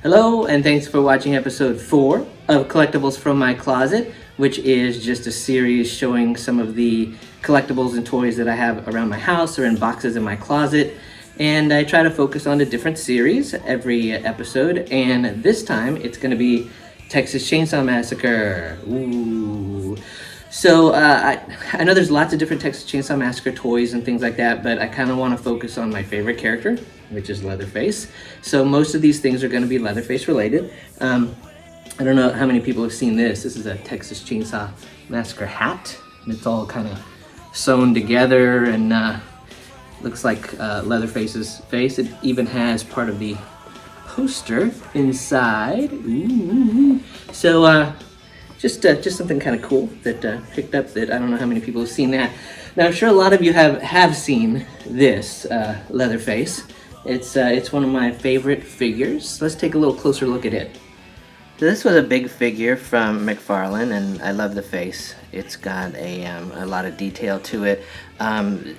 Hello, and thanks for watching episode 4 of Collectibles From My Closet, which is just a series showing some of the collectibles and toys that I have around my house or in boxes in my closet. And I try to focus on a different series every episode, and this time it's going to be Texas Chainsaw Massacre. Ooh. So I know there's lots of different Texas Chainsaw Massacre toys and things like that, but I kind of want to focus on my favorite character, which is Leatherface. So most of these things are going to be Leatherface related. I don't know how many people have seen this. This is a Texas Chainsaw Massacre hat, and it's all kind of sewn together and looks like Leatherface's face. It even has part of the poster inside. Ooh. So just something kind of cool that picked up that I don't know how many people have seen that. Now I'm sure a lot of you have seen this Leatherface. It's one of my favorite figures. Let's take a little closer look at it. So this was a big figure from McFarlane, and I love the face. It's got a lot of detail to it.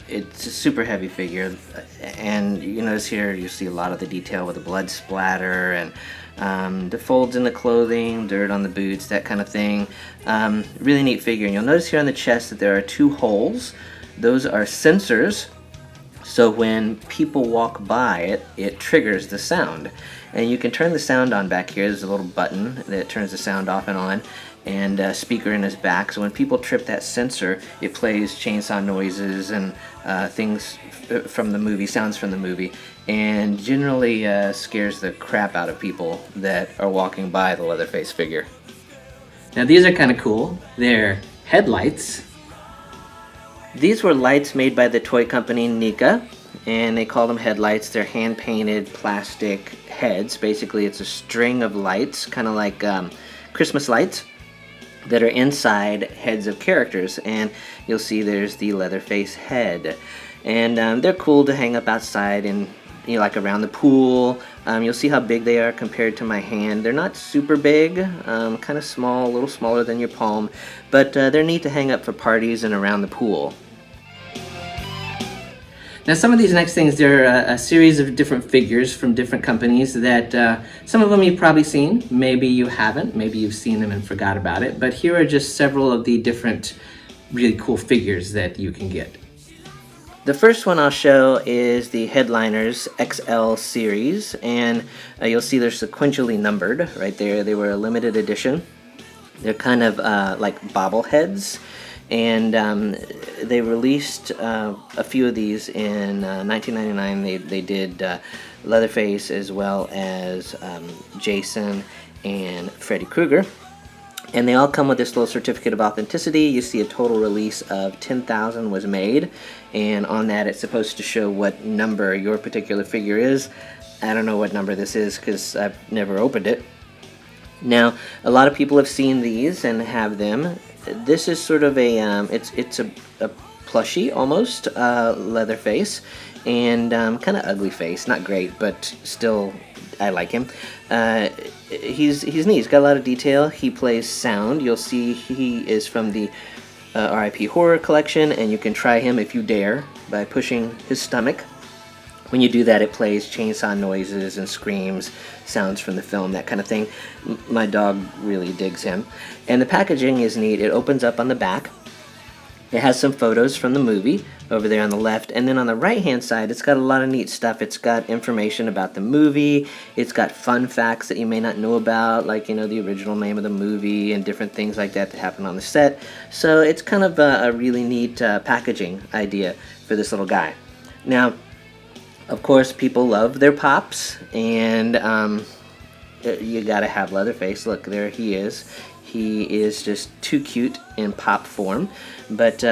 It's a super heavy figure, and you notice here you see a lot of the detail with the blood splatter and the folds in the clothing, dirt on the boots, that kind of thing. Really neat figure. And you'll notice here on the chest that there are 2 holes. Those are sensors. So when people walk by it, it triggers the sound. And you can turn the sound on back here. There's a little button that turns the sound off and on, and a speaker in his back. So when people trip that sensor, it plays chainsaw noises and things from the movie, sounds from the movie, and generally scares the crap out of people that are walking by the Leatherface figure. Now these are kind of cool. They're headlights. These were lights made by the toy company Neca, and they call them headlights. They're hand-painted plastic heads. Basically, it's a string of lights, kind of like Christmas lights, that are inside heads of characters. And you'll see there's the Leatherface head. And they're cool to hang up outside and, you know, like around the pool. You'll see how big they are compared to my hand. They're not super big, kind of small, a little smaller than your palm, but they're neat to hang up for parties and around the pool. Now some of these next things, they're a series of different figures from different companies that some of them you've probably seen, maybe you haven't, maybe you've seen them and forgot about it, but here are just several of the different really cool figures that you can get. The first one I'll show is the Headliners XL series, and you'll see they're sequentially numbered right there. They were a limited edition. They're kind of like bobbleheads. And they released a few of these in 1999. They did Leatherface as well as Jason and Freddy Krueger. And they all come with this little certificate of authenticity. You see a total release of 10,000 was made. And on that it's supposed to show what number your particular figure is. I don't know what number this is because I've never opened it. Now, a lot of people have seen these and have them. This is sort of a it's a plushie almost Leatherface, and kind of ugly face, not great, but still I like him. He's neat. He's got a lot of detail. He plays sound. You'll see he is from the RIP horror collection, and you can try him if you dare by pushing his stomach. When you do that, it plays chainsaw noises and screams, sounds from the film, that kind of thing. My dog really digs him. And the packaging is neat. It opens up on the back. It has some photos from the movie over there on the left. And then on the right-hand side, it's got a lot of neat stuff. It's got information about the movie. It's got fun facts that you may not know about, like, you know, the original name of the movie and different things like that happened on the set. So it's kind of a really neat packaging idea for this little guy. Now, of course, people love their pops, and you gotta have Leatherface. Look, there he is. He is just too cute in pop form, but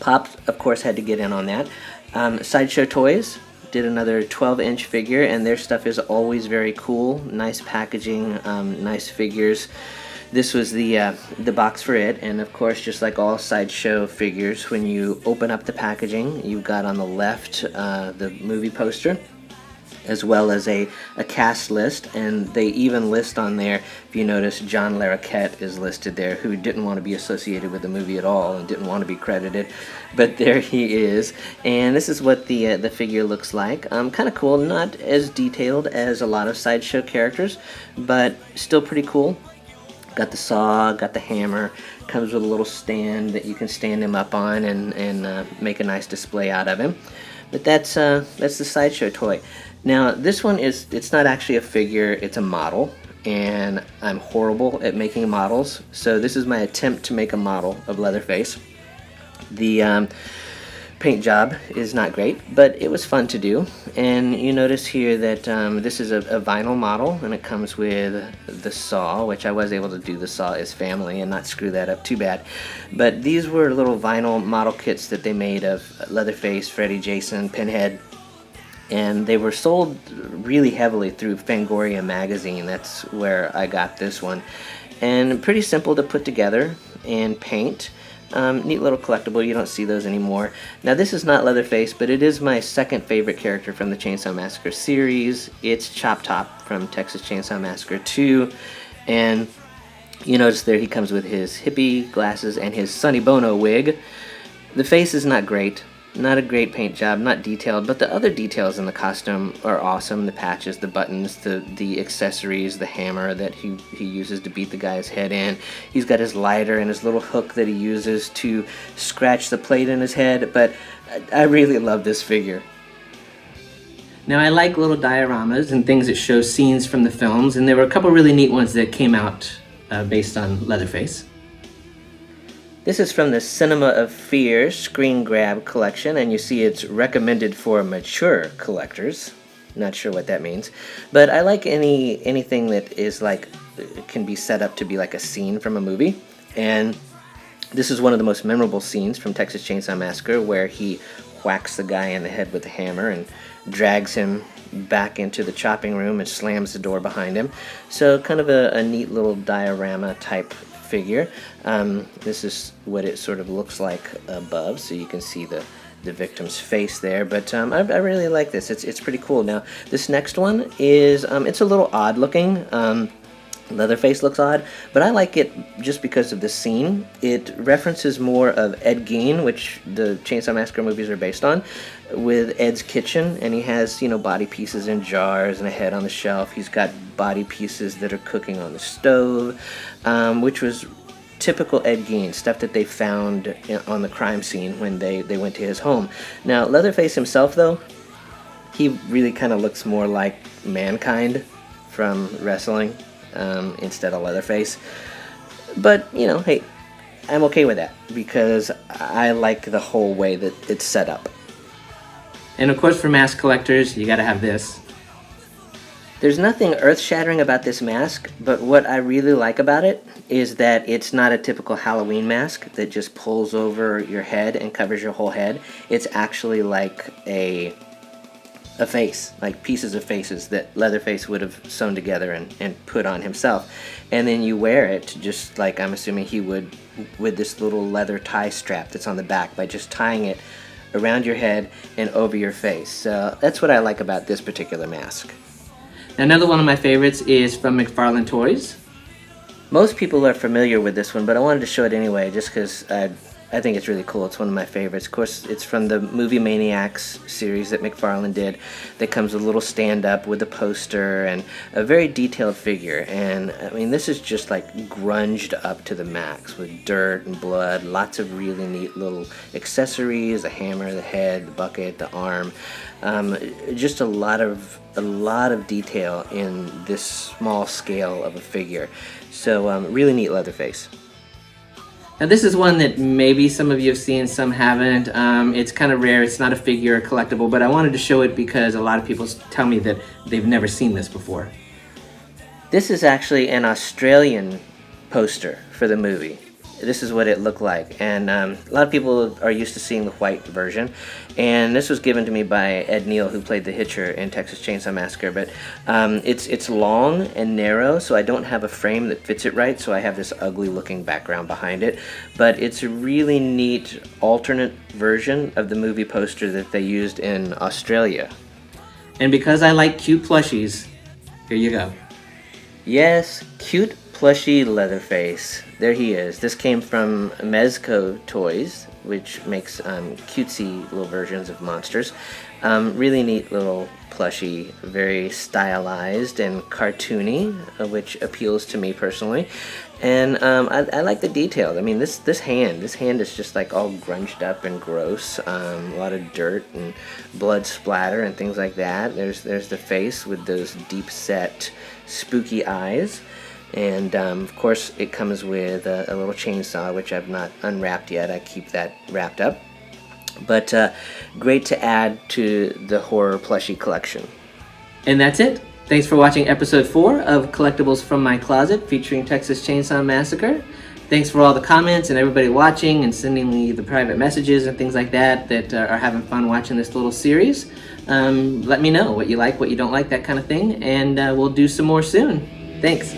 Pop, of course, had to get in on that. Sideshow Toys did another 12-inch figure, and their stuff is always very cool. Nice packaging, nice figures. This was the box for it, and of course, just like all Sideshow figures, when you open up the packaging, you've got on the left the movie poster, as well as a cast list, and they even list on there, if you notice, John Larroquette is listed there, who didn't want to be associated with the movie at all and didn't want to be credited, but there he is. And this is what the figure looks like. Kind of cool, not as detailed as a lot of Sideshow characters, but still pretty cool. Got the saw, got the hammer, comes with a little stand that you can stand him up on and make a nice display out of him. But that's the Sideshow toy. Now this one it's not actually a figure, it's a model, and I'm horrible at making models, so this is my attempt to make a model of Leatherface. The paint job is not great, but it was fun to do. And you notice here that this is a vinyl model, and it comes with the saw, which I was able to do the saw as family and not screw that up too bad. But these were little vinyl model kits that they made of Leatherface, Freddy, Jason, Pinhead, and they were sold really heavily through Fangoria magazine. That's where I got this one. And pretty simple to put together and paint. Neat little collectible, you don't see those anymore. Now this is not Leatherface, but it is my second favorite character from the Chainsaw Massacre series. It's Chop Top from Texas Chainsaw Massacre 2, and you notice there he comes with his hippie glasses and his Sonny Bono wig. The face is not great. Not a great paint job, not detailed, but the other details in the costume are awesome. The patches, the buttons, the accessories, the hammer that he uses to beat the guy's head in. He's got his lighter and his little hook that he uses to scratch the plate in his head, but I really love this figure. Now I like little dioramas and things that show scenes from the films, and there were a couple really neat ones that came out based on Leatherface. This is from the Cinema of Fear Screen Grab collection, and you see it's recommended for mature collectors. Not sure what that means, but I like anything that is like can be set up to be like a scene from a movie, and this is one of the most memorable scenes from Texas Chainsaw Massacre, where he whacks the guy in the head with the hammer and drags him back into the chopping room and slams the door behind him. So kind of a neat little diorama type figure. This is what it sort of looks like above, so you can see the victim's face there, but I really like this. It's pretty cool. Now this next one is it's a little odd looking. Leatherface looks odd, but I like it just because of the scene. It references more of Ed Gein, which the Chainsaw Massacre movies are based on, with Ed's kitchen, and he has, body pieces in jars and a head on the shelf. He's got body pieces that are cooking on the stove, which was typical Ed Gein, stuff that they found on the crime scene when they went to his home. Now, Leatherface himself, though, he really kind of looks more like Mankind from wrestling instead of Leatherface. But, hey, I'm okay with that because I like the whole way that it's set up. And of course, for mask collectors, you gotta have this. There's nothing earth-shattering about this mask, but what I really like about it is that it's not a typical Halloween mask that just pulls over your head and covers your whole head. It's actually like a face, like pieces of faces that Leatherface would have sewn together and put on himself. And then you wear it just like I'm assuming he would with this little leather tie strap that's on the back by just tying it around your head and over your face. So that's what I like about this particular mask. Another one of my favorites is from McFarlane Toys. Most people are familiar with this one, but I wanted to show it anyway just because I think it's really cool. It's one of my favorites. Of course, it's from the movie Maniacs series that McFarlane did. That comes with a little stand-up with a poster and a very detailed figure. And I mean, this is just like grunged up to the max with dirt and blood. Lots of really neat little accessories: the hammer, the head, the bucket, the arm. Just a lot of detail in this small scale of a figure. So really neat Leatherface. Now this is one that maybe some of you have seen, some haven't. It's kind of rare, it's not a figure or collectible, but I wanted to show it because a lot of people tell me that they've never seen this before. This is actually an Australian poster for the movie. This is what it looked like, and a lot of people are used to seeing the white version, and this was given to me by Ed Neal, who played the Hitcher in Texas Chainsaw Massacre, but it's long and narrow, so I don't have a frame that fits it right, so I have this ugly looking background behind it, but it's a really neat alternate version of the movie poster that they used in Australia. And because I like cute plushies, here you go. Yes, cute plushie Leatherface. There he is. This came from Mezco Toys, which makes cutesy little versions of monsters. Really neat little plushie, very stylized and cartoony, which appeals to me personally. And I like the details. I mean, this hand is just like all grunged up and gross. A lot of dirt and blood splatter and things like that. There's the face with those deep set spooky eyes. And of course it comes with a little chainsaw, which I've not unwrapped yet. I keep that wrapped up. But great to add to the horror plushie collection. And that's it. Thanks for watching episode 4 of Collectibles From My Closet featuring Texas Chainsaw Massacre. Thanks for all the comments and everybody watching and sending me the private messages and things like that are having fun watching this little series. Let me know what you like, what you don't like, that kind of thing, and we'll do some more soon. Thanks.